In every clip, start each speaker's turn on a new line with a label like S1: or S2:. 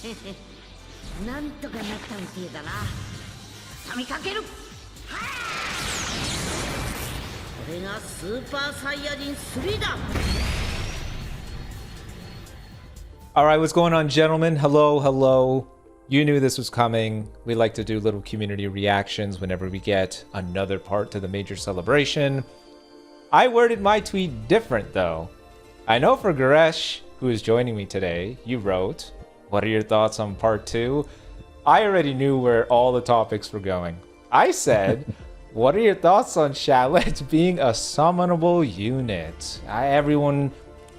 S1: なんとかなったみてえだな。畳みかける。これがスーパーサイヤ人3だ。
S2: All right, what's going on, gentlemen? Hello, hello. You knew this was coming. We like to do little community reactions whenever we get another part to the major celebration. I worded my tweet different, though. I know for Garesh, who is joining me today, you wrote, "What are your thoughts on part 2?" I already knew where all the topics were going. I said, "What are your thoughts on Shallet being a summonable unit?" Everyone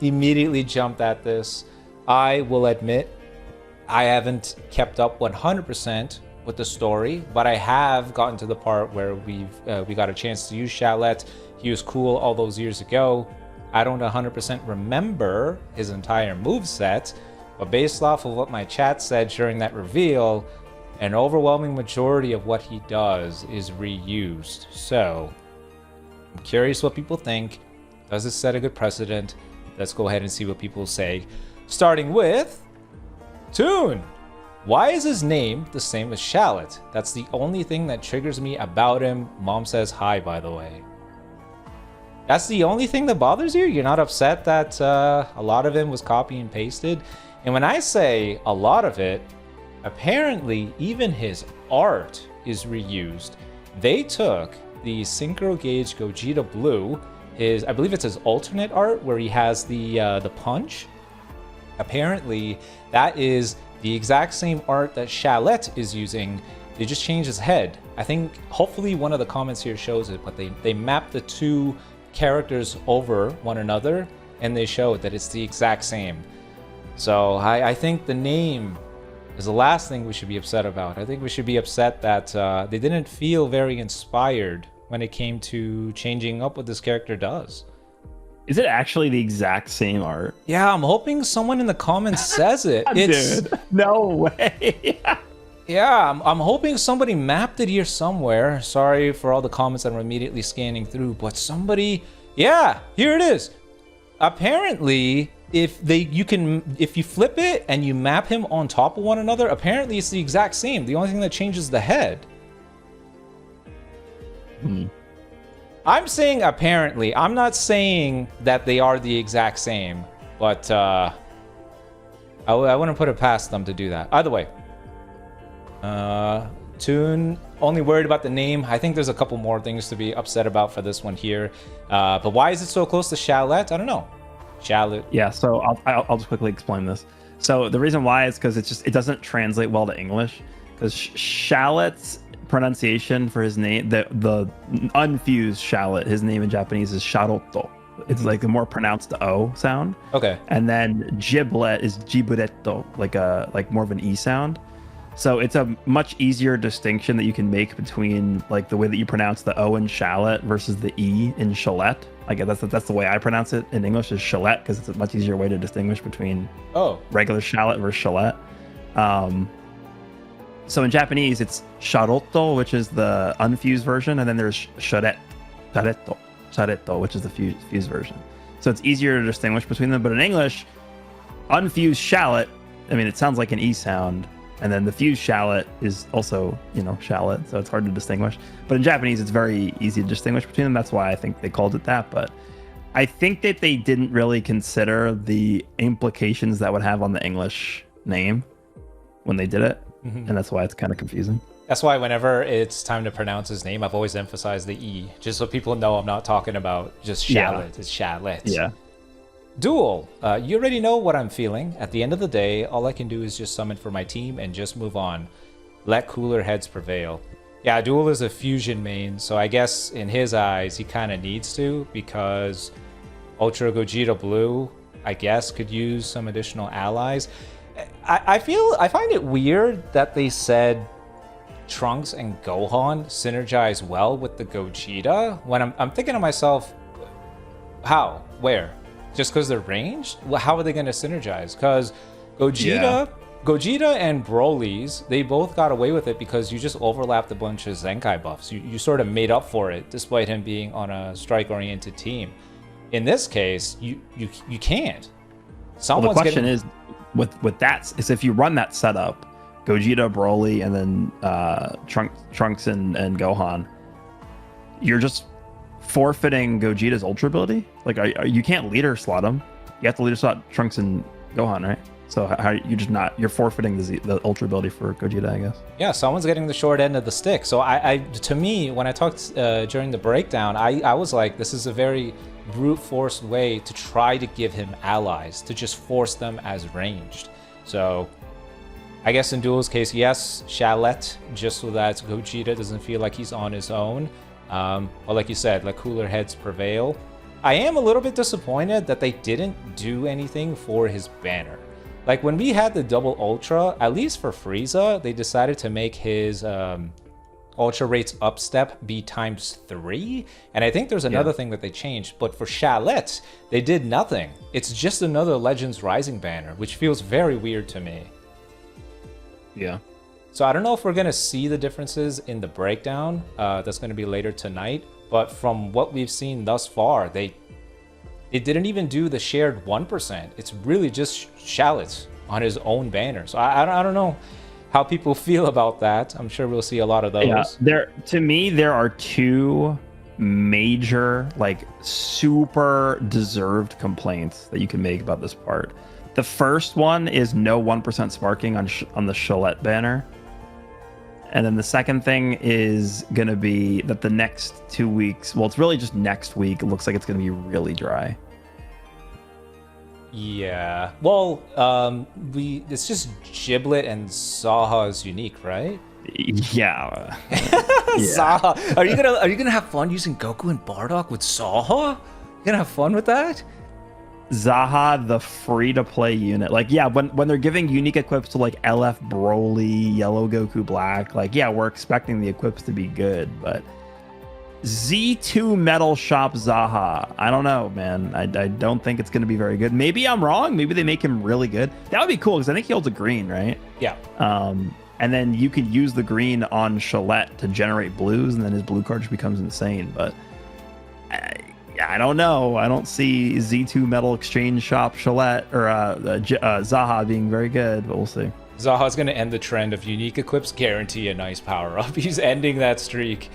S2: immediately jumped at this. I will admit, I haven't kept up 100% with the story, but I have gotten to the part where we got a chance to use Shallet. He was cool all those years ago. I don't 100% remember his entire moveset, but based off of what my chat said during that reveal, an overwhelming majority of what he does is reused. So, I'm curious what people think. Does this set a good precedent? Let's go ahead and see what people say. Starting with Toon. Why is his name the same as Shallet? That's the only thing that triggers me about him. Mom says hi, by the way. That's the only thing that bothers you? You're not upset that a lot of him was copy and pasted? And when I say a lot of it, apparently even his art is reused. They took the Synchro Gauge Gogeta Blue, I believe it's his alternate art where he has the punch. Apparently, that is the exact same art that Shallet is using. They just changed his head. I think hopefully one of the comments here shows it, but they mapped the two characters over one another and they showed that it's the exact same. So I think the name is the last thing we should be upset about. I think we should be upset that they didn't feel very inspired when it came to changing up what this character does.
S3: Is it actually the exact same art?
S2: Yeah, I'm hoping someone in the comments says it.
S3: Dude, no way.
S2: Yeah, I'm hoping somebody mapped it here somewhere. Sorry for all the comments that I'm immediately scanning through, but somebody, yeah, here it is. Apparently, if you flip it and you map him on top of one another, apparently it's the exact same. The only thing that changes the head. I'm saying apparently. I'm not saying that they are the exact same, but I wouldn't put it past them to do that. Either way. Toon, only worried about the name. I think there's a couple more things to be upset about for this one here. But why is it so close to Shallet? I don't know. Shallet.
S3: Yeah, so I'll just quickly explain this. So the reason why is because it doesn't translate well to English. Because Shallet's pronunciation for his name, the unfused Shallet, his name in Japanese is Sharoto. It's like a more pronounced O sound.
S2: Okay.
S3: And then Giblet is Giburetto, like more of an E sound. So it's a much easier distinction that you can make between like the way that you pronounce the O in Shallet versus the E in Shallet. Like that's the way I pronounce it in English is Shallet because it's a much easier way to distinguish between regular Shallet versus Shallet. So in Japanese it's Sharoto, which is the unfused version, and then there's Sharetto, which is the fused version. So it's easier to distinguish between them. But in English, unfused Shallet, I mean, it sounds like an E sound. And then the fused Shallet is also, Shallet, so it's hard to distinguish. But in Japanese, it's very easy to distinguish between them. That's why I think they called it that. But I think that they didn't really consider the implications that would have on the English name when they did it. Mm-hmm. And that's why it's kind of confusing.
S2: That's why whenever it's time to pronounce his name, I've always emphasized the E, just so people know I'm not talking about just Shallet. Yeah. It's Shallet.
S3: Yeah.
S2: Duel, you already know what I'm feeling. At the end of the day, all I can do is just summon for my team and just move on. Let cooler heads prevail. Yeah, Duel is a fusion main, so I guess in his eyes, he kind of needs to, because Ultra Gogeta Blue, I guess, could use some additional allies. I find it weird that they said Trunks and Gohan synergize well with the Gogeta, when I'm thinking to myself, how? Where? Just because they're ranged? Well, how are they going to synergize? Because Gogeta and Broly's, they both got away with it because you just overlapped a bunch of Zenkai buffs. You sort of made up for it, despite him being on a strike-oriented team. In this case, you can't.
S3: Well, the question is, with that is if you run that setup, Gogeta, Broly, and then Trunks and Gohan, you're just forfeiting Gogeta's ultra ability. Like, you can't leader slot him. You have to leader slot Trunks and Gohan, right? So how you're forfeiting the ultra ability for Gogeta, I guess.
S2: Yeah, someone's getting the short end of the stick. So to me, when I talked during the breakdown, I was like, this is a very brute force way to try to give him allies, to just force them as ranged. So I guess in Duel's case, yes, Shallet, just so that Gogeta doesn't feel like he's on his own. But like you said, like, cooler heads prevail. I am a little bit disappointed that they didn't do anything for his banner. Like, when we had the double ultra, at least for Frieza, they decided to make his ultra rates upstep be ×3. And I think there's another thing that they changed. But for Shallet, they did nothing. It's just another Legends Rising banner, which feels very weird to me.
S3: Yeah.
S2: So I don't know if we're going to see the differences in the breakdown. That's going to be later tonight. But from what we've seen thus far, they didn't even do the shared 1%. It's really just Shallet on his own banner. So I don't know how people feel about that. I'm sure we'll see a lot of those.
S3: Yeah, to me, there are two major, like, super deserved complaints that you can make about this part. The first one is no 1% sparking on the Shallet banner. And then the second thing is going to be that the next 2 weeks, well, it's really just next week, it looks like it's going to be really dry.
S2: Yeah. Well, it's just Giblet and Zaha's unique, right?
S3: Yeah.
S2: Zaha. Are you gonna have fun using Goku and Bardock with Zaha? You gonna have fun with that?
S3: Zaha, the free-to-play unit. Like, yeah, when they're giving unique equips to, like, LF Broly, Yellow Goku Black, like, yeah, we're expecting the equips to be good, but Z2 Metal Shop Zaha, I don't know, man. I don't think it's going to be very good. Maybe I'm wrong. Maybe they make him really good. That would be cool, because I think he holds a green, right?
S2: Yeah.
S3: And then you could use the green on Shallet to generate blues, and then his blue card just becomes insane, but I don't know. I don't see Z2 Metal Exchange Shop Shallet or Zaha being very good, but we'll see.
S2: Zaha's going to end the trend of unique equips guarantee a nice power-up. He's ending that streak.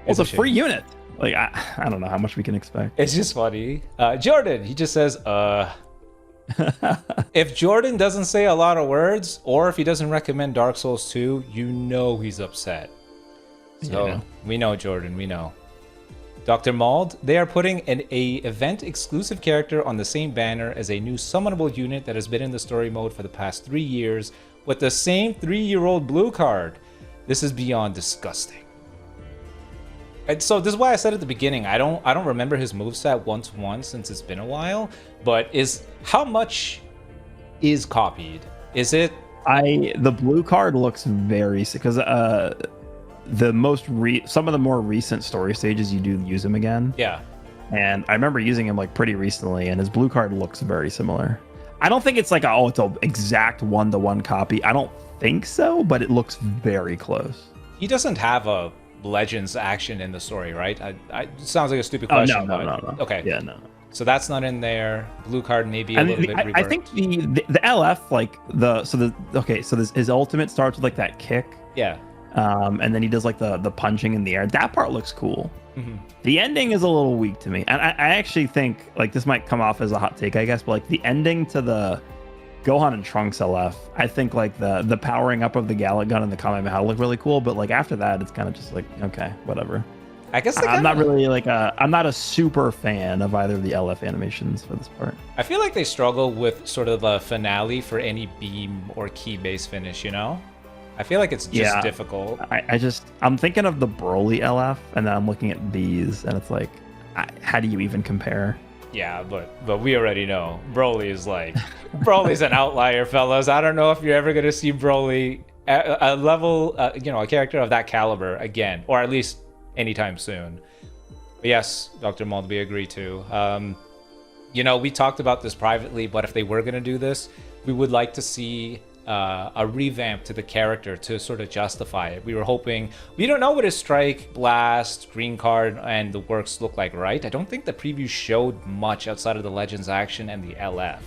S3: It's a free unit. Like, I don't know how much we can expect.
S2: It's just funny. Jordan, he just says, If Jordan doesn't say a lot of words, or if he doesn't recommend Dark Souls 2, you know he's upset. So, yeah. We know, Jordan, we know. Dr. Mald, they are putting an event-exclusive character on the same banner as a new summonable unit that has been in the story mode for the past 3 years with the same 3-year-old blue card. This is beyond disgusting. And so this is why I said at the beginning, I don't remember his moveset one-to-one since it's been a while, but how much is copied? Is it?
S3: The blue card looks very, because some of the more recent story stages you do use him again.
S2: Yeah.
S3: And I remember using him like pretty recently, and his blue card looks very similar. I don't think it's like it's an exact one-to-one copy. I don't think so, but it looks very close.
S2: He doesn't have a Legends action in the story, right? It sounds like a stupid question.
S3: No.
S2: Okay.
S3: Yeah, no.
S2: So that's not in there. Blue card maybe a little bit reworked.
S3: I think the LF, like so his ultimate starts with like that kick.
S2: Yeah.
S3: And then he does like the punching in the air. That part looks cool. Mm-hmm. The ending is a little weak to me. And I actually think, like, this might come off as a hot take, I guess, but like the ending to the Gohan and Trunks LF, I think like the powering up of the Gallic gun and the Kamehameha look really cool, but like after that it's kind of just like, okay, whatever.
S2: I guess
S3: I'm not really I'm not a super fan of either of the LF animations for this part.
S2: I feel like they struggle with sort of the finale for any beam or key base finish, you know? I feel like it's just difficult. I'm thinking of the Broly LF, and then I'm looking at these, and it's like, how do you even compare? Yeah, but we already know Broly's an outlier, fellas. I don't know if you're ever gonna see Broly at a level, a character of that caliber again, or at least anytime soon. But yes, Dr. Mold, we agree too. We talked about this privately, but if they were gonna do this, we would like to see a revamp to the character to sort of justify it. We were hoping, we don't know what his strike, blast, green card, and the works look like, right? I don't think the preview showed much outside of the Legends action and the LF.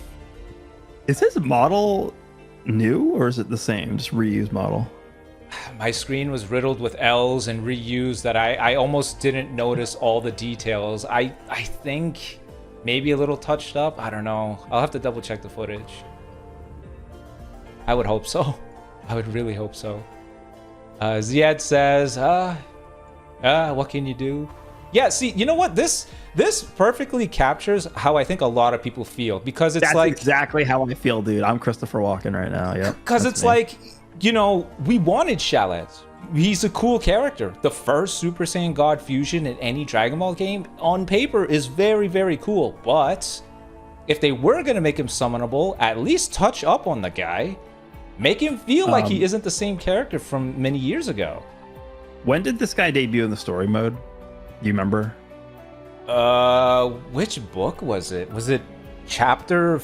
S3: Is his model new or is it the same? Just reused model?
S2: My screen was riddled with L's and reused that I almost didn't notice all the details. I think maybe a little touched up. I don't know. I'll have to double check the footage. I would hope so. I would really hope so. Ziad says, what can you do? Yeah, see, you know what? This perfectly captures how I think a lot of people feel, because it's
S3: That's exactly how I feel, dude. I'm Christopher Walken right now. Yeah.
S2: Because it's me. Like, you know, we wanted Shallet. He's a cool character. The first Super Saiyan God fusion in any Dragon Ball game on paper is very, very cool. But if they were going to make him summonable, at least touch up on the guy. Make him feel like he isn't the same character from many years ago.
S3: When did this guy debut in the story mode? Do you remember?
S2: Which book was it? Was it chapter...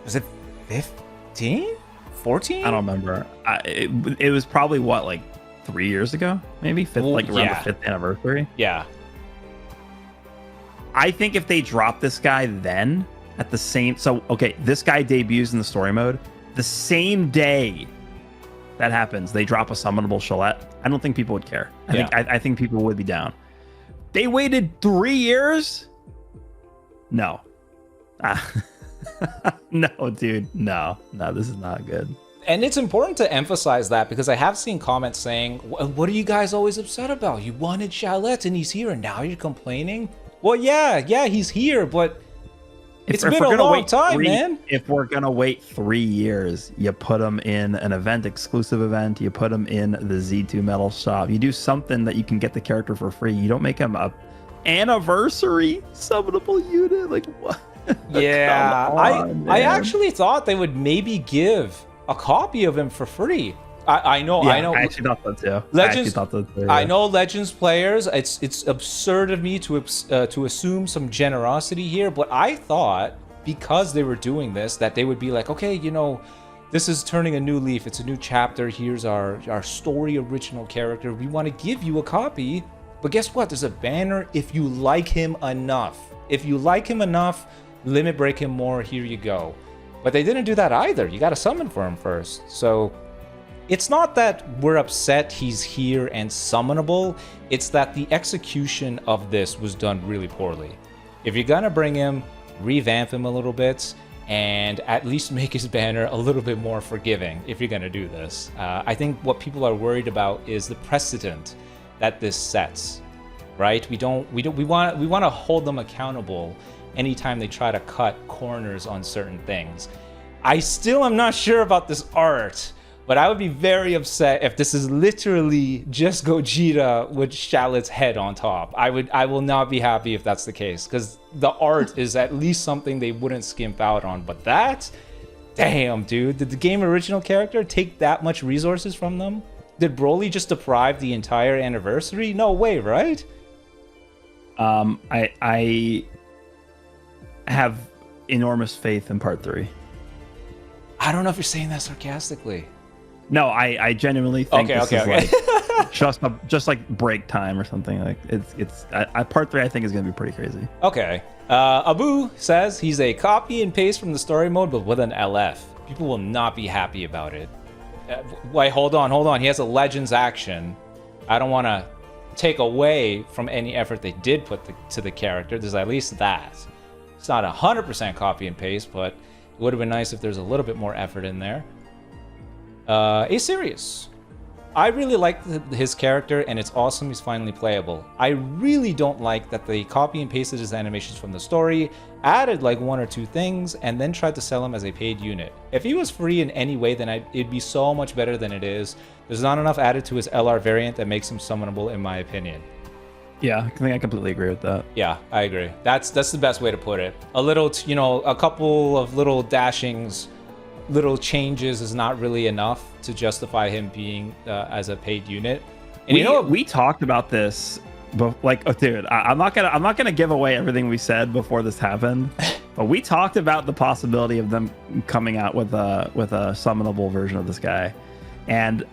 S2: Was it 15? 14?
S3: I don't remember. It was probably, what, like 3 years ago? Maybe? Around the 5th anniversary?
S2: Yeah.
S3: I think if they drop this guy then, at the same... So, okay, this guy debuts in the story mode. The same day that happens, they drop a summonable Shallet. I don't think people would care. I think people would be down. They waited 3 years? No. No, dude. No, this is not good.
S2: And it's important to emphasize that, because I have seen comments saying, what are you guys always upset about? You wanted Shallet and he's here and now you're complaining? Well, yeah, he's here, but it's been a long time, man.
S3: If we're going to wait 3 years, you put him in an exclusive event. You put him in the Z2 Metal Shop. You do something that you can get the character for free. You don't make him a anniversary summonable unit. Like, what?
S2: Yeah, I actually thought they would maybe give a copy of him for free. I know.
S3: I actually thought that too.
S2: I know Legends players. It's absurd of me to assume some generosity here, but I thought because they were doing this that they would be like, okay, you know, this is turning a new leaf. It's a new chapter. Here's our story original character. We want to give you a copy, but guess what? There's a banner if you like him enough. If you like him enough, limit break him more. Here you go. But they didn't do that either. You got to summon for him first. So it's not that we're upset he's here and summonable. It's that the execution of this was done really poorly. If you're gonna bring him, revamp him a little bit, and at least make his banner a little bit more forgiving if you're gonna do this. I think what people are worried about is the precedent that this sets, right? We want to hold them accountable anytime they try to cut corners on certain things. I still am not sure about this art, but I would be very upset if this is literally just Gogeta with Shallet's head on top. I will not be happy if that's the case, because the art is at least something they wouldn't skimp out on. But that, damn, dude, did the game original character take that much resources from them? Did Broly just deprive the entire anniversary? No way, right?
S3: I have enormous faith in part 3.
S2: I don't know if you're saying that sarcastically.
S3: No, I genuinely think this is
S2: like
S3: just like break time or something. Like it's part 3 I think is gonna be pretty crazy.
S2: Okay. Abu says he's a copy and paste from the story mode, but with an LF. People will not be happy about it. Wait, hold on. He has a Legends action. I don't want to take away from any effort they did put to the character. There's at least that. It's not 100% copy and paste, but it would have been nice if there's a little bit more effort in there. A-Serious. I really like his character, and it's awesome he's finally playable. I really don't like that they copy and pasted his animations from the story, added like 1 or 2 things, and then tried to sell him as a paid unit. If he was free in any way, then it'd be so much better than it is. There's not enough added to his LR variant that makes him summonable, in my opinion.
S3: Yeah, I think I completely agree with that.
S2: Yeah, I agree. That's the best way to put it. A little, a couple of little dashings, little changes is not really enough to justify him being as a paid unit. And
S3: we talked about this, but like, oh, dude, I'm not gonna give away everything we said before this happened. But we talked about the possibility of them coming out with a summonable version of this guy, and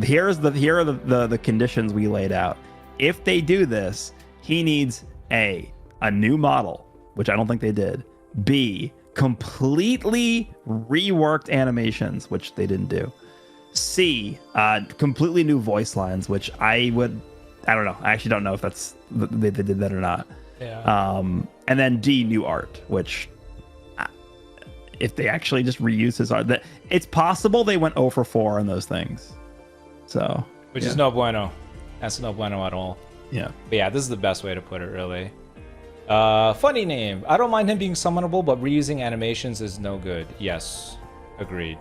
S3: here are the conditions we laid out. If they do this, he needs a new model, which I don't think they did. B, completely reworked animations, which they didn't do. C, completely new voice lines, which I don't know. I actually don't know if they did that or not.
S2: Yeah.
S3: And then D, new art, which if they actually just reuse his art, that it's possible they went 0 for 4 on those things. So,
S2: which is no bueno. That's no bueno at all.
S3: Yeah.
S2: But yeah, this is the best way to put it, really. Funny name. I don't mind him being summonable, but reusing animations is no good. Yes, agreed.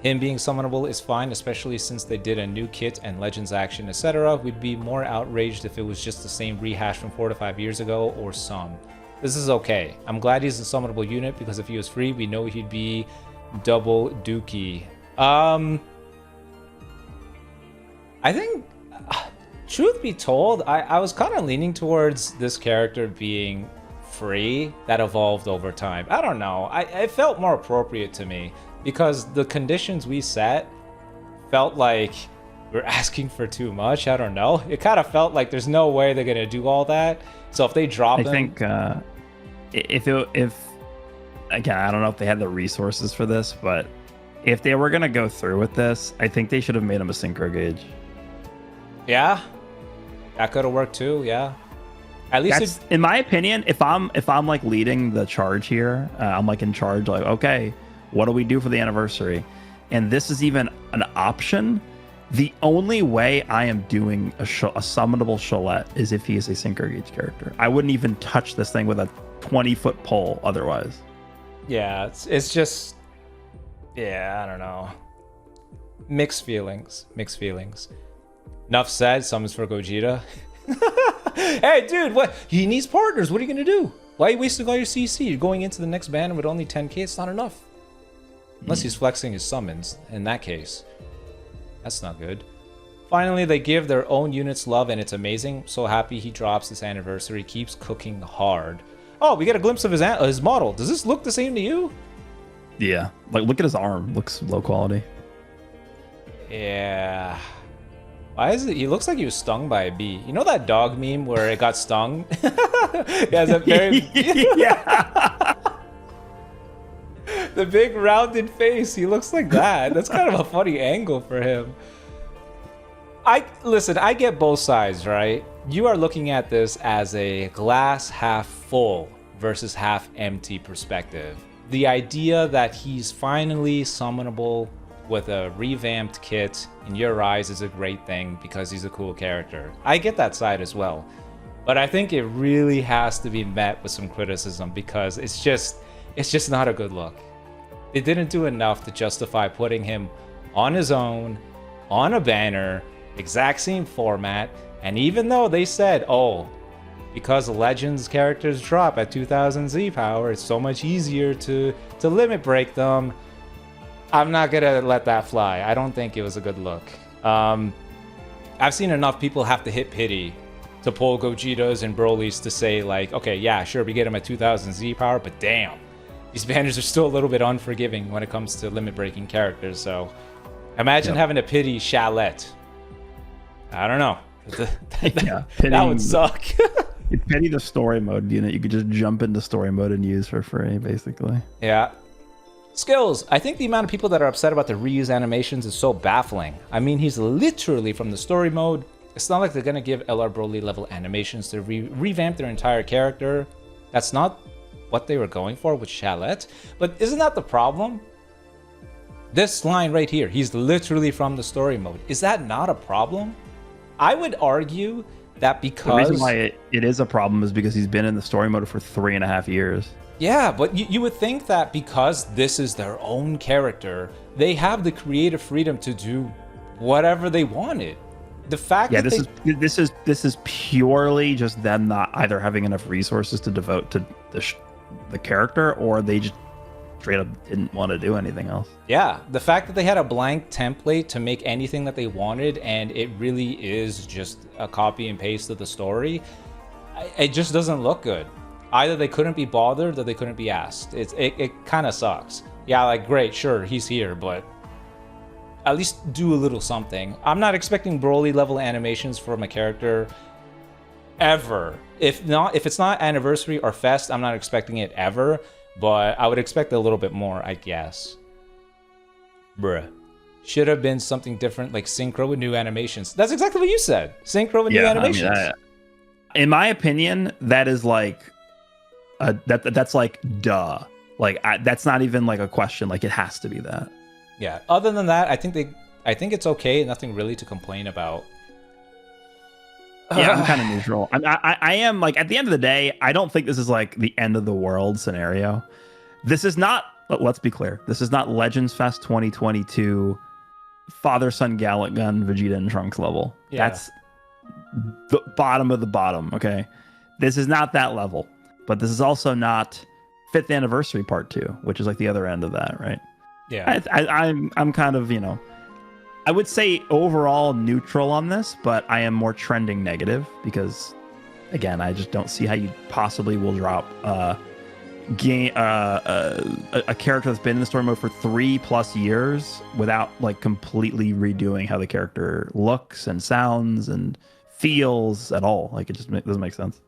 S2: Him being summonable is fine, especially since they did a new kit and Legends action, etc. We'd be more outraged if it was just the same rehash from 4 to 5 years ago, or some. This is okay. I'm glad he's a summonable unit, because if he was free, we know he'd be double dookie. I think, truth be told, I was kind of leaning towards this character being free that evolved over time. I don't know. It felt more appropriate to me, because the conditions we set felt like we're asking for too much. I don't know. It kind of felt like there's no way they're gonna do all that. So if they drop them,
S3: I think if again, I don't know if they had the resources for this, but if they were gonna go through with this, I think they should have made him a synchro gauge.
S2: Yeah, that could have worked too. Yeah, at least
S3: in my opinion, if I'm like leading the charge here, I'm like in charge. Like, okay, what do we do for the anniversary? And this is even an option. The only way I am doing a summonable Shallet is if he is a synchro gauge character. I wouldn't even touch this thing with a 20-foot pole otherwise.
S2: Yeah, it's just, yeah, I don't know. Mixed feelings. Enough said. Summons for Gogeta. Hey, dude, what? He needs partners. What are you gonna do? Why are you wasting all your CC? You're going into the next banner with only 10k. It's not enough. Unless he's flexing his summons. In that case, that's not good. Finally, they give their own units love, and it's amazing. So happy he drops this anniversary. Keeps cooking hard. Oh, we get a glimpse of his model. Does this look the same to you?
S3: Yeah, like look at his arm. Looks low quality.
S2: Yeah. Why is it? He looks like he was stung by a bee. You know that dog meme where it got stung? He has a very
S3: yeah.
S2: The big rounded face. He looks like that. That's kind of a funny angle for him. Listen, I get both sides, right? You are looking at this as a glass half full versus half empty perspective. The idea that he's finally summonable with a revamped kit in your eyes is a great thing because he's a cool character. I get that side as well. But I think it really has to be met with some criticism because it's just not a good look. They didn't do enough to justify putting him on his own, on a banner, exact same format, and even though they said, oh, because Legends characters drop at 2000 Z power, it's so much easier to limit break them, I'm not gonna let that fly. I don't think it was a good look. I've seen enough people have to hit pity to pull Gogetas and Broly's to say like, okay, yeah, sure, we get him at 2000 Z power, but damn, these banners are still a little bit unforgiving when it comes to limit breaking characters. So imagine having to pity Shallet. I don't know. That would suck.
S3: You pity the story mode unit. You could just jump into story mode and use for free, basically.
S2: Yeah. Skills. I think the amount of people that are upset about the reuse animations is so baffling. I mean, he's literally from the story mode. It's not like they're going to give LR Broly level animations to revamp their entire character. That's not what they were going for with Shallet. But isn't that the problem? This line right here, he's literally from the story mode. Is that not a problem? I would argue that because...
S3: The reason why it is a problem is because he's been in the story mode for 3.5 years.
S2: Yeah, but you would think that because this is their own character, they have the creative freedom to do whatever they wanted. The fact that this is purely just them not either having enough resources to devote to the character, or they just straight up didn't want to do anything else. Yeah, the fact that they had a blank template to make anything that they wanted, and it really is just a copy and paste of the story, it just doesn't look good. Either they couldn't be bothered or they couldn't be asked. It kind of sucks. Yeah, like, great, sure, he's here, but at least do a little something. I'm not expecting Broly level animations from a character ever. If it's not Anniversary or Fest, I'm not expecting it ever. but I would expect a little bit more, I guess. Bruh. Should have been something different, like synchro with new animations. That's exactly what you said. Synchro with new animations.
S3: I mean, in my opinion, that is like that's like duh. Like that's not even like a question. Like it has to be that.
S2: Yeah. Other than that, I think it's okay. Nothing really to complain about.
S3: Yeah, I'm kind of neutral. I am like, at the end of the day, I don't think this is like the end of the world scenario. This is not. Let's be clear. This is not Legends Fest 2022 Father Son Gallic Gun Vegeta and Trunks level.
S2: Yeah.
S3: That's the bottom of the bottom. Okay, this is not that level, but this is also not 5th anniversary part 2, which is like the other end of that, right?
S2: Yeah.
S3: I'm kind of, you know, I would say overall neutral on this, but I am more trending negative because, again, I just don't see how you possibly will drop a character that's been in the story mode for 3+ years without like completely redoing how the character looks and sounds and feels at all. Like it just doesn't make sense.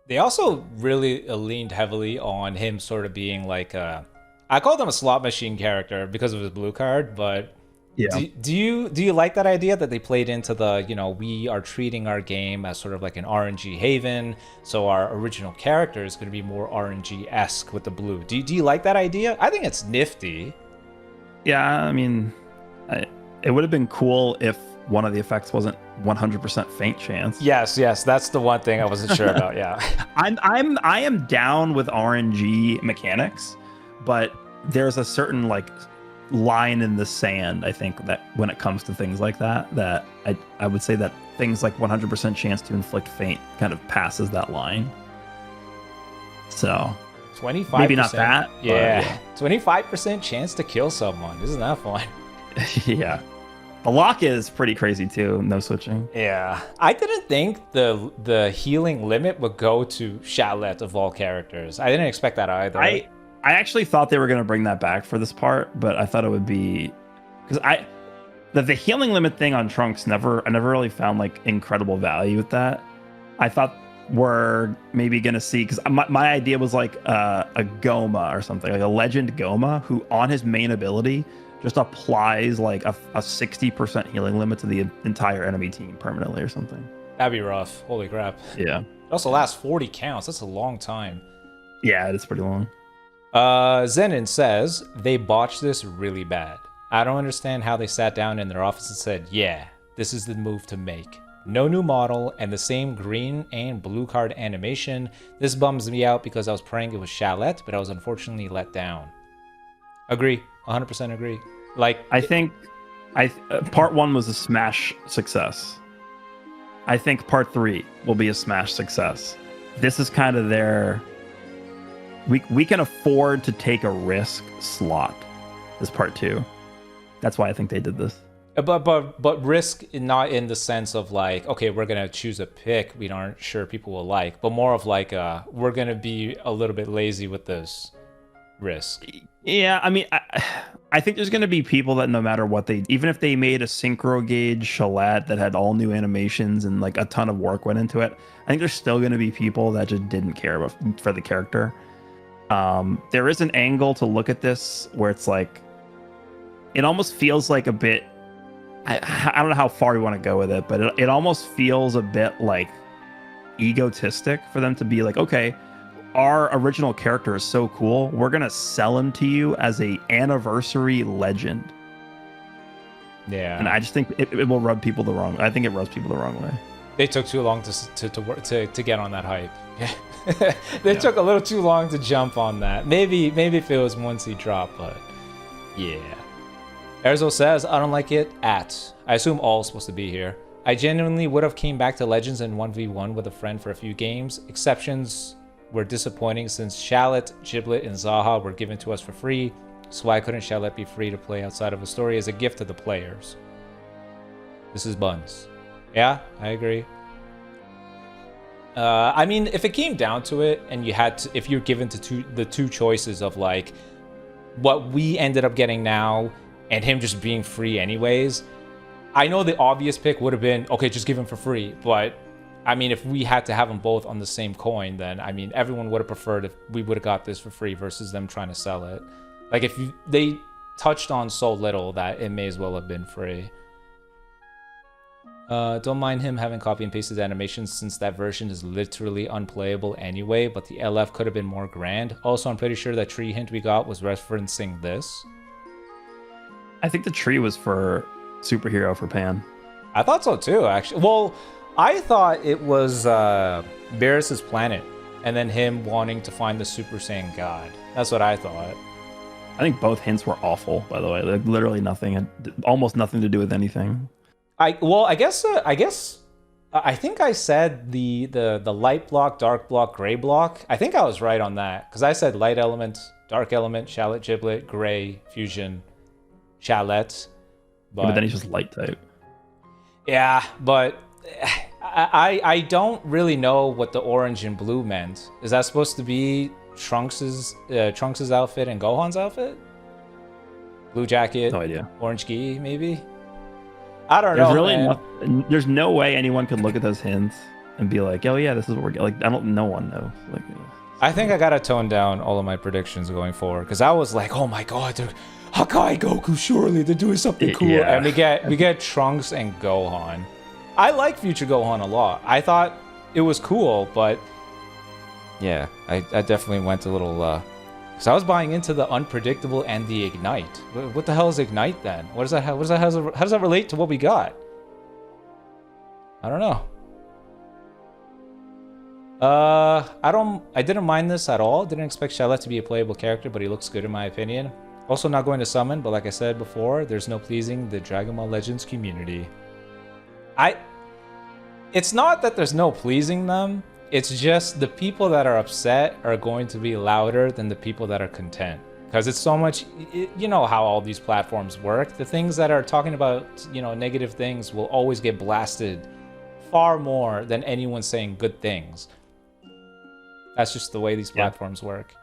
S2: They also really leaned heavily on him sort of being like I called him a slot machine character because of his blue card, but
S3: yeah.
S2: Do you like that idea that they played into the, you know, we are treating our game as sort of like an RNG haven, so our original character is going to be more RNG-esque with the blue. Do you like that idea? I think it's nifty.
S3: Yeah, I mean, it would have been cool if one of the effects wasn't 100% faint chance.
S2: Yes, that's the one thing I wasn't sure about. Yeah,
S3: I am down with RNG mechanics, but there's a certain like line in the sand, I think, that when it comes to things like that I would say that things like 100% chance to inflict faint kind of passes that line. So
S2: 25%.
S3: Maybe not that.
S2: Yeah, 25% chance to kill someone. Isn't that fun?
S3: Yeah. The lock is pretty crazy too. No switching.
S2: Yeah, I didn't think the healing limit would go to Shallet of all characters. I didn't expect that either.
S3: I actually thought they were going to bring that back for this part, but I thought it would be because the healing limit thing on Trunks I never really found like incredible value with that. I thought we're maybe going to see, because my idea was like a Goma or something, like a legend Goma who on his main ability just applies like a 60% healing limit to the entire enemy team permanently or something.
S2: That'd be rough. Holy crap.
S3: Yeah.
S2: It also lasts 40 counts. That's a long time.
S3: Yeah, it's pretty long.
S2: Zenin says, they botched this really bad. I don't understand how they sat down in their office and said, yeah, this is the move to make. No new model and the same green and blue card animation. This bums me out because I was praying it was Shallet, but I was unfortunately let down. Agree. 100% agree. Like,
S3: I think part 1 was a smash success. I think part 3 will be a smash success. This is kind of their... We can afford to take a risk slot. This part 2. That's why I think they did this.
S2: But risk not in the sense of like, okay, we're gonna choose a pick we aren't sure people will like, but more of like we're gonna be a little bit lazy with this risk.
S3: Yeah, I mean, I think there's gonna be people that no matter what even if they made a synchro gauge Shallet that had all new animations and like a ton of work went into it, I think there's still gonna be people that just didn't care for the character. There is an angle to look at this where it's like, it almost feels like a bit, I don't know how far we want to go with it, but it almost feels a bit like egotistic for them to be like, okay, our original character is so cool, we're going to sell him to you as a anniversary legend.
S2: Yeah.
S3: And I just think it will rub people the wrong way. I think it rubs people the wrong way.
S2: They took too long to get on that hype. They took a little too long to jump on that. Maybe if it was once he dropped, but yeah. Erzo says, I don't like it at. I assume all is supposed to be here. I genuinely would have came back to Legends in 1v1 with a friend for a few games. Exceptions were disappointing since Shallet, Giblet, and Zaha were given to us for free. So why couldn't Shallet be free to play outside of a story as a gift to the players? This is buns. Yeah, I agree. I mean, if it came down to it, and you had to, if you're given to the two choices of like what we ended up getting now, and him just being free anyways, I know the obvious pick would have been, okay, just give him for free. But I mean, if we had to have them both on the same coin, then I mean, everyone would have preferred if we would have got this for free versus them trying to sell it. Like, if they touched on so little that it may as well have been free. Don't mind him having copy and pasted animations since that version is literally unplayable anyway, but the LF could have been more grand. Also, I'm pretty sure that tree hint we got was referencing this.
S3: I think the tree was for Superhero for Pan.
S2: I thought so too, actually. Well, I thought it was Barris's planet, and then him wanting to find the Super Saiyan God. That's what I thought.
S3: I think both hints were awful, by the way. Like literally nothing, almost nothing to do with anything.
S2: I think I said the light block, dark block, gray block. I think I was right on that because I said light element, dark element, Shallet, Giblet, gray, fusion, Shallet.
S3: But then he's just light type.
S2: Yeah, but I don't really know what the orange and blue meant. Is that supposed to be Trunks's outfit and Gohan's outfit? Blue jacket,
S3: No idea.
S2: orange gi, maybe. I don't know.
S3: There's no way anyone could look at those hints and be like, "Oh yeah, this is what we're getting." Like, no one knows. Like,
S2: I think I gotta tone down all of my predictions going forward because I was like, "Oh my god, they're Hakai Goku, surely they're doing something cool."
S3: Yeah.
S2: And we get Trunks and Gohan. I like Future Gohan a lot. I thought it was cool, but yeah, I definitely went a little. Because I was buying into the unpredictable and the ignite. What the hell is ignite then? How does that relate to what we got? I don't know. I didn't mind this at all. Didn't expect Shallet to be a playable character, but he looks good in my opinion. Also not going to summon, but like I said before, there's no pleasing the Dragon Ball Legends community. It's not that there's no pleasing them. It's just the people that are upset are going to be louder than the people that are content. Because it's so much, you know how all these platforms work. The things that are talking about, negative things will always get blasted far more than anyone saying good things. That's just the way these platforms work.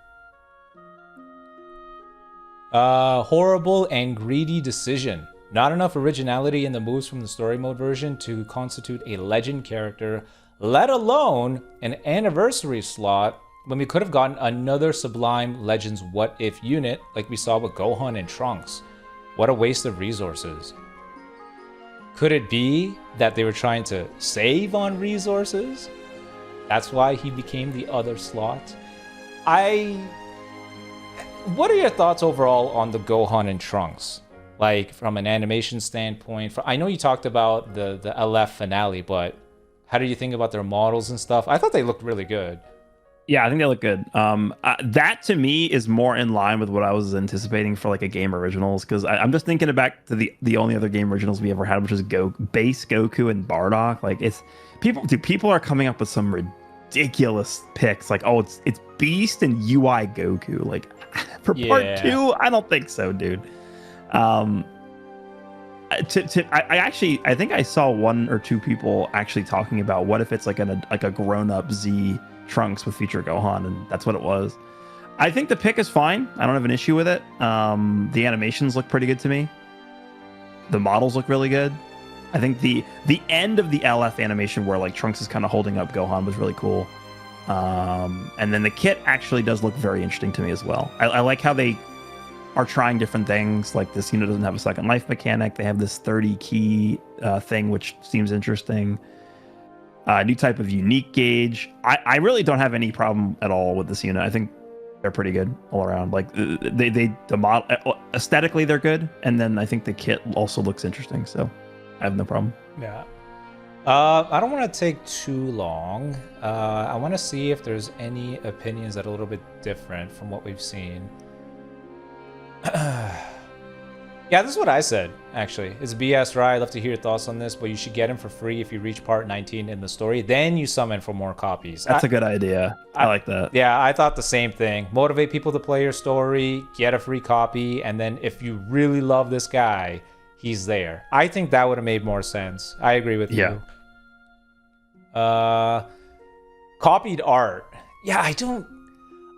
S2: Horrible and greedy decision. Not enough originality in the moves from the story mode version to constitute a legend character, let alone an anniversary slot when we could have gotten another Sublime Legends What If unit like we saw with Gohan and Trunks. What a waste of resources. Could it be that they were trying to save on resources? That's why he became the other slot? What are your thoughts overall on the Gohan and Trunks? Like, from an animation standpoint, I know you talked about the LF finale, but how do you think about their models and stuff? I thought they looked really good.
S3: Yeah, I think they look good. That to me is more in line with what I was anticipating for like a game originals, because I'm just thinking back to the only other game originals we ever had, which is base Goku and Bardock. Like people are coming up with some ridiculous picks. Like, oh, it's Beast and UI Goku. Like for part 2, I don't think so, dude. I think I saw 1 or 2 people actually talking about what if it's like a grown-up Z Trunks with Future Gohan, and that's what it was. I think the pick is fine. I don't have an issue with it. The animations look pretty good to me. The models look really good. I think the end of the LF animation where like Trunks is kind of holding up Gohan was really cool. And then the kit actually does look very interesting to me as well. I like how they are trying different things. Like this unit doesn't have a second life mechanic. They have this 30 key thing, which seems interesting. New type of unique gauge. I really don't have any problem at all with this unit. I think they're pretty good all around. Like the model aesthetically they're good, and then I think the kit also looks interesting. So I have no problem.
S2: Yeah. I don't want to take too long. I want to see if there's any opinions that are a little bit different from what we've seen. Yeah, this is what I said, actually. It's BS, right? I'd love to hear your thoughts on this, but you should get him for free if you reach part 19 in the story. Then you summon for more copies.
S3: That's a good idea. I like that.
S2: Yeah, I thought the same thing. Motivate people to play your story, get a free copy, and then if you really love this guy, he's there. I think that would have made more sense. I agree with you. Copied art. Yeah,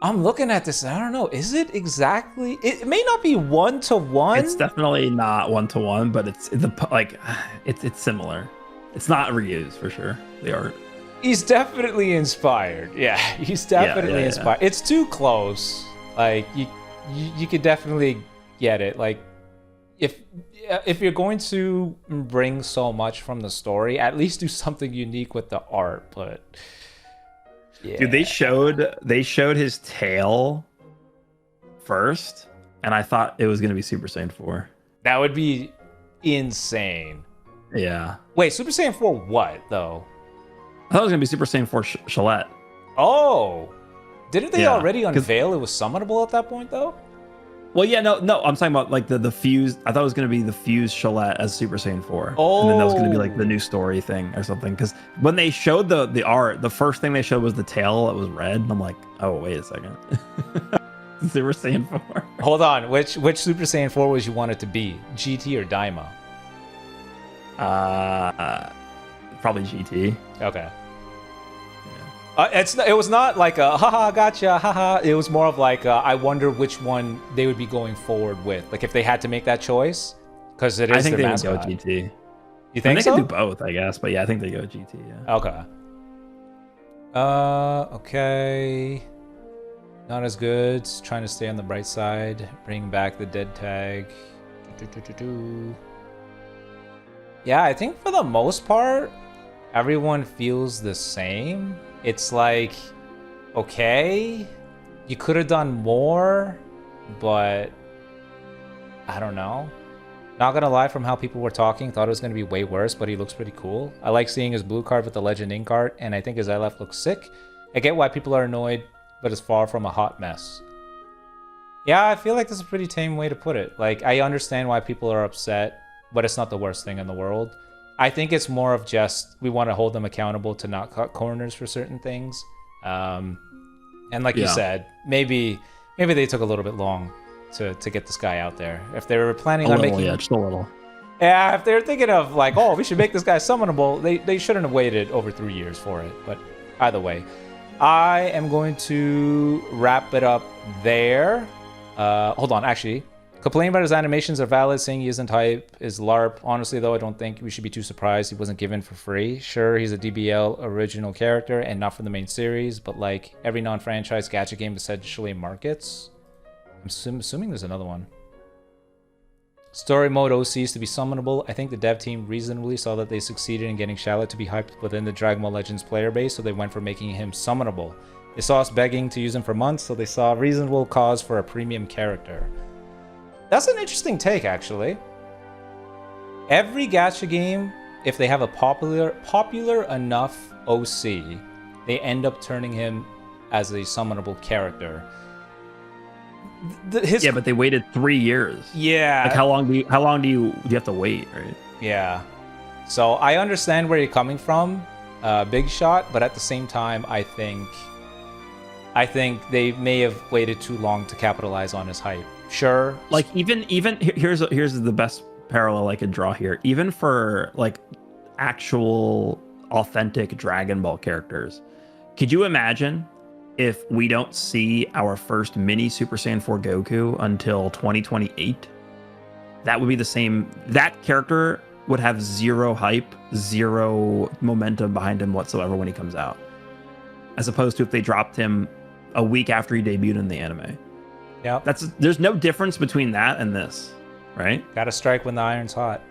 S2: I'm looking at this and I don't know. Is it exactly? It may not be 1-to-1.
S3: It's definitely not 1-to-1, but it's similar. It's not reused for sure. The art.
S2: He's definitely inspired. Yeah, he's definitely inspired. It's too close. Like you could definitely get it. Like if you're going to bring so much from the story, at least do something unique with the art. But yeah.
S3: Dude, they showed his tail first, and I thought it was gonna be Super Saiyan 4.
S2: That would be insane.
S3: Yeah.
S2: Wait, Super Saiyan 4 what though?
S3: I thought it was gonna be Super Saiyan 4 Shallet.
S2: Oh, didn't they already unveil it was summonable at that point though?
S3: Well, yeah, no, I'm talking about like the fused. I thought it was gonna be the fused Shallet as Super Saiyan 4.
S2: Oh,
S3: and then that was gonna be like the new story thing or something. Because when they showed the art, the first thing they showed was the tail that was red. And I'm like, oh wait a second, Super Saiyan 4.
S2: Hold on, which Super Saiyan 4 was you want it to be? GT or Daima?
S3: Probably GT.
S2: Okay. It was not like a haha gotcha haha. It was more of like I wonder which one they would be going forward with. Like if they had to make that choice, because it is.
S3: I think
S2: their
S3: they
S2: mascot.
S3: would go GT.
S2: You think so?
S3: They could do both, I guess. But yeah, I think they go GT. Yeah.
S2: Okay. Okay. Not as good. Trying to stay on the bright side. Bring back the dead tag. Yeah, I think for the most part, everyone feels the same. It's like, okay, you could have done more, but I don't know. Not gonna lie, from how people were talking, thought it was gonna be way worse, but he looks pretty cool. I like seeing his blue card with the Legend ink art, and I think his LF looks sick. I get why people are annoyed, but it's far from a hot mess. Yeah, I feel like this is a pretty tame way to put it. Like, I understand why people are upset, but it's not the worst thing in the world. I think it's more of just we want to hold them accountable to not cut corners for certain things. And like you said, maybe they took a little bit long to get this guy out there. If they were planning on making,
S3: just a little.
S2: Yeah, if they're thinking of like, oh, we should make this guy summonable, they shouldn't have waited over 3 years for it. But either way, I am going to wrap it up there. Hold on, actually. Complaining about his animations are valid, saying he isn't hype is LARP. Honestly, though, I don't think we should be too surprised he wasn't given for free. Sure, he's a DBL original character and not from the main series, but like every non-franchise gacha game essentially markets. I'm assuming there's another one. Story mode OCs to be summonable. I think the dev team reasonably saw that they succeeded in getting Shallet to be hyped within the Dragon Ball Legends player base, so they went for making him summonable. They saw us begging to use him for months, so they saw a reasonable cause for a premium character. That's an interesting take, actually. Every gacha game, if they have a popular enough OC, they end up turning him as a summonable character.
S3: Yeah, but they waited 3 years.
S2: Yeah.
S3: Like how long do you have to wait, right?
S2: Yeah. So I understand where you're coming from, Big Shot, but at the same time, I think they may have waited too long to capitalize on his hype. Sure.
S3: Like even here's the best parallel I could draw here. Even for like actual authentic Dragon Ball characters, could you imagine if we don't see our first mini Super Saiyan 4 Goku until 2028? That would be the same. That character would have zero hype, zero momentum behind him whatsoever when he comes out, as opposed to if they dropped him a week after he debuted in the anime.
S2: Yeah,
S3: there's no difference between that and this, right?
S2: Gotta strike when the iron's hot.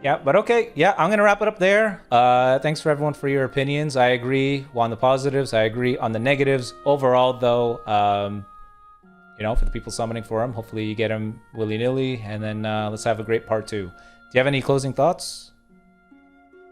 S2: Yeah, but okay. Yeah, I'm gonna wrap it up there. Thanks for everyone for your opinions. I agree on the positives. I agree on the negatives. Overall, though, for the people summoning for him, hopefully you get him willy-nilly, and then let's have a great part 2. Do you have any closing thoughts?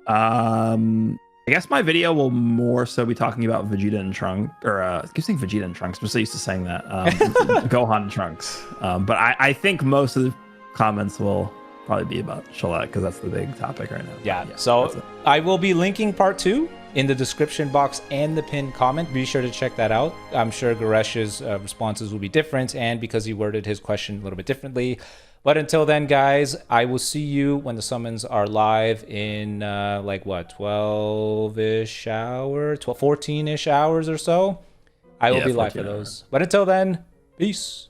S3: I guess my video will more so be talking about Vegeta and Trunks, or I keep saying Vegeta and Trunks. I'm so used to saying that. Gohan and Trunks. But I think most of the comments will probably be about Shallet because that's the big topic right now.
S2: Yeah, so I will be linking part 2 in the description box and the pinned comment. Be sure to check that out. I'm sure Garesh's responses will be different, and because he worded his question a little bit differently. But until then, guys, I will see you when the summons are live in 12-ish hours, 14-ish hours or so. I will be live for those. But until then, peace.